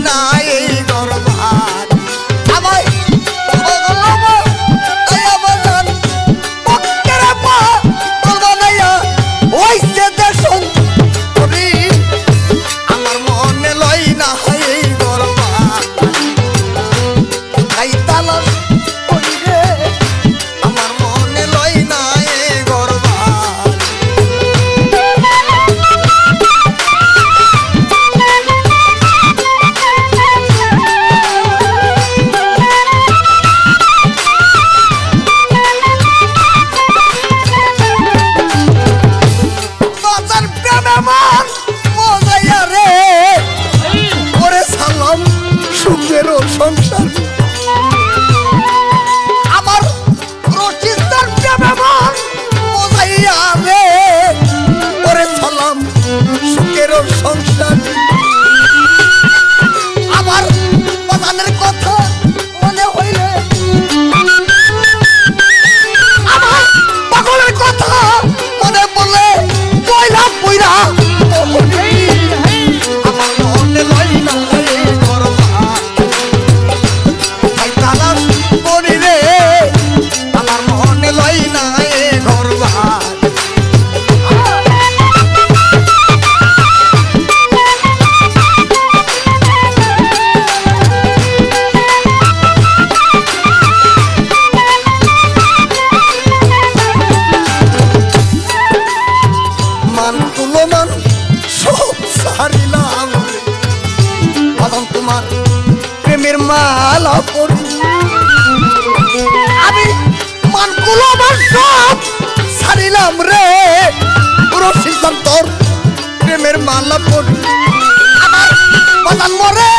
না এই দরবার আমায় আমার মনে লই না এই দরবার তাই তালাশ করি রে আমার মনে লই না এই দরবার বাজার প্রেমে মন মজাইয়া রে ওরে সালাম সুখেরও সংসার আমার রচিতার প্রেমে মন মজাইয়া রে ওরে সালাম সুখেরও সংসার আমার বাজানের কথা মনে হইলে আমার পাগলের কথা মনে বলে কইলা পুইরা আমার মনে লই না এই দরবার তাই তালাশ করি রে আমার মনে লই না এই দরবার মান তুলো মান সব সারিলাম বাদাম তোমার প্রেমের মালা পরি আমি মান তুলো মান সব সারিলাম রে পুরো সিদ্ধান্তর প্রেমের মালা পরি আমার বাদাম মরে